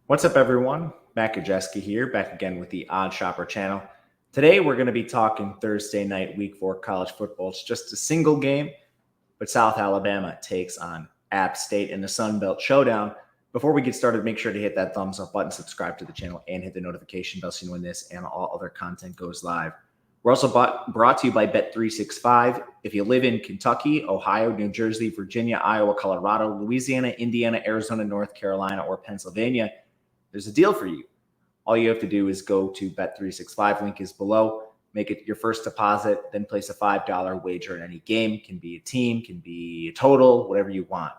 What's up, everyone? Matt Gajewski here, back again with the Odd Shopper channel. Today, we're going to be talking Thursday night, Week 4 college football. It's just a single game, but South Alabama takes on App State in the Sun Belt Showdown. Before we get started, make sure to hit that thumbs up button, subscribe to the channel, and hit the notification bell so you know when this and all other content goes live. We're also brought to you by Bet365. If you live in Kentucky, Ohio, New Jersey, Virginia, Iowa, Colorado, Louisiana, Indiana, Arizona, North Carolina, or Pennsylvania, there's a deal for you. All you have to do is go to Bet365. Link is below. Make it your first deposit, then place a $5 wager in any game. Can be a team, can be a total, whatever you want.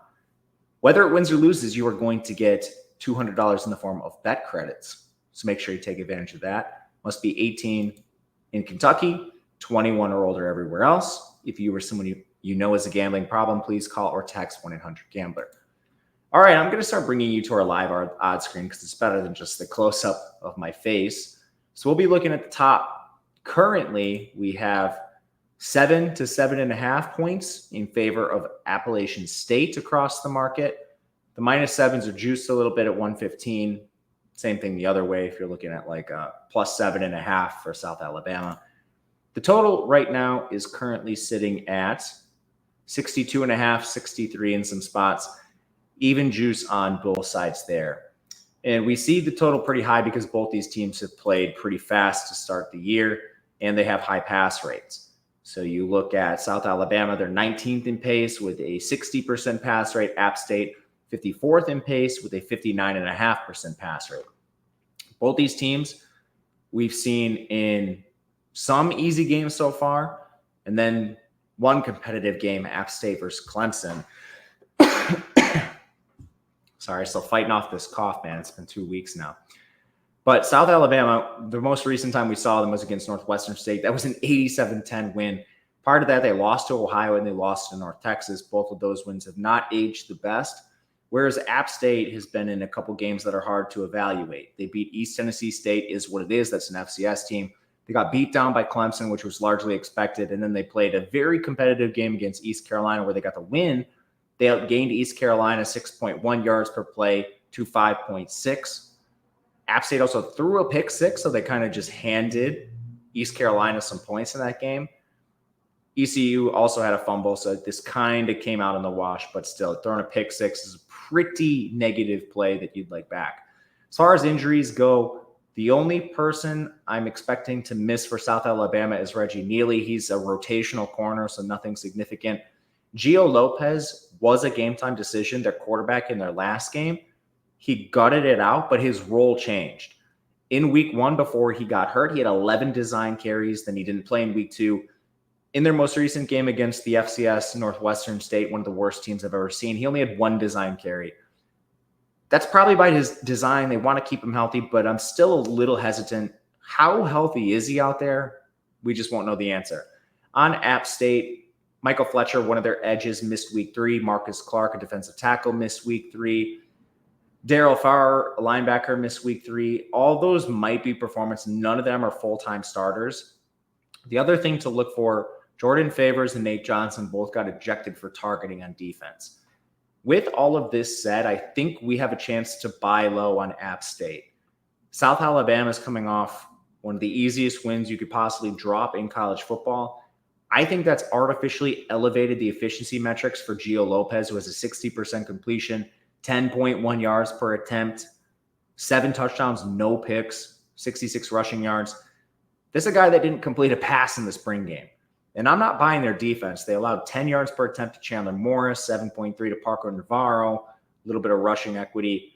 Whether it wins or loses, you are going to get $200 in the form of bet credits. So make sure you take advantage of that. Must be 18 in Kentucky, 21 or older everywhere else. If you or someone you know has a gambling problem, please call or text 1-800-GAMBLER. All right, I'm going to start bringing you to our live odds screen because it's better than just the close-up of my face. So we'll be looking at the top. Currently, we have 7 to 7.5 points in favor of Appalachian State across the market. The -7s are juiced a little bit at 115. Same thing the other way if you're looking at like a +7.5 for South Alabama. The total right now is currently sitting at 62.5, 63 in some spots. Even juice on both sides there. And we see the total pretty high because both these teams have played pretty fast to start the year, and they have high pass rates. So you look at South Alabama, they're 19th in pace with a 60% pass rate. App State, 54th in pace with a 59.5% pass rate. Both these teams we've seen in some easy games so far, and then one competitive game, App State versus Clemson. Sorry, still fighting off this cough, man. It's been 2 weeks now. But South Alabama, the most recent time we saw them was against Northwestern State. That was an 87-10 win. Part of that, they lost to Ohio and they lost to North Texas. Both of those wins have not aged the best, whereas App State has been in a couple games that are hard to evaluate. They beat East Tennessee State, is what it is. That's an FCS team. They got beat down by Clemson, which was largely expected, and then they played a very competitive game against East Carolina where they got the win. They outgained East Carolina 6.1 yards per play to 5.6. App State also threw a pick six, so they kind of just handed East Carolina some points in that game. ECU also had a fumble, so this kind of came out in the wash, but still, throwing a pick six is a pretty negative play that you'd like back. As far as injuries go, the only person I'm expecting to miss for South Alabama is Reggie Neely. He's a rotational corner, so nothing significant. Gio Lopez was a game-time decision, their quarterback in their last game. He gutted it out, but his role changed. In week 1, before he got hurt, he had 11 design carries. Then he didn't play in week 2. In their most recent game against the FCS Northwestern State, one of the worst teams I've ever seen, he only had 1 design carry. That's probably by his design. They want to keep him healthy, but I'm still a little hesitant. How healthy is he out there? We just won't know the answer. On App State, Michael Fletcher, one of their edges, missed week 3. Marcus Clark, a defensive tackle, missed week 3. Daryl Farr, a linebacker, missed week 3. All those might be performance. None of them are full-time starters. The other thing to look for, Jordan Favors and Nate Johnson both got ejected for targeting on defense. With all of this said, I think we have a chance to buy low on App State. South Alabama is coming off one of the easiest wins you could possibly drop in college football. I think that's artificially elevated the efficiency metrics for Gio Lopez, who has a 60% completion, 10.1 yards per attempt, 7 touchdowns, no picks, 66 rushing yards. This is a guy that didn't complete a pass in the spring game. And I'm not buying their defense. They allowed 10 yards per attempt to Chandler Morris, 7.3 to Parker Navarro, a little bit of rushing equity.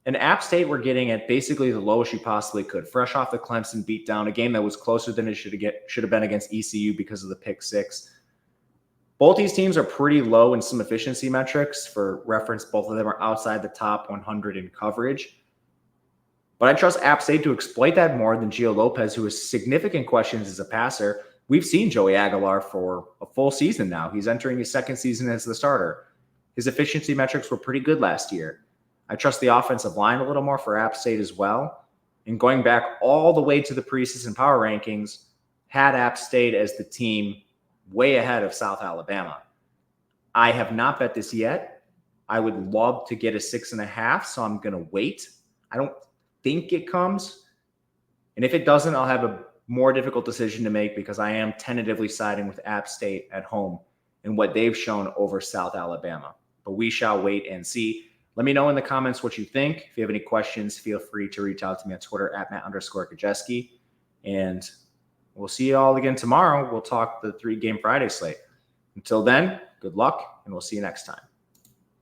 And App State were getting at basically the lowest you possibly could. Fresh off the Clemson beatdown, a game that was closer than it should have been against ECU because of the pick six. Both these teams are pretty low in some efficiency metrics. For reference, both of them are outside the top 100 in coverage. But I trust App State to exploit that more than Gio Lopez, who has significant questions as a passer. We've seen Joey Aguilar for a full season now. He's entering his second season as the starter. His efficiency metrics were pretty good last year. I trust the offensive line a little more for App State as well. And going back all the way to the preseason power rankings, had App State as the team way ahead of South Alabama. I have not bet this yet. I would love to get a 6.5, so I'm going to wait. I don't think it comes. And if it doesn't, I'll have a more difficult decision to make because I am tentatively siding with App State at home and what they've shown over South Alabama. But we shall wait and see. Let me know in the comments what you think. If you have any questions, feel free to reach out to me on Twitter at Matt_Gajewski. And we'll see you all again tomorrow. We'll talk the 3-game Friday slate. Until then, good luck, and we'll see you next time.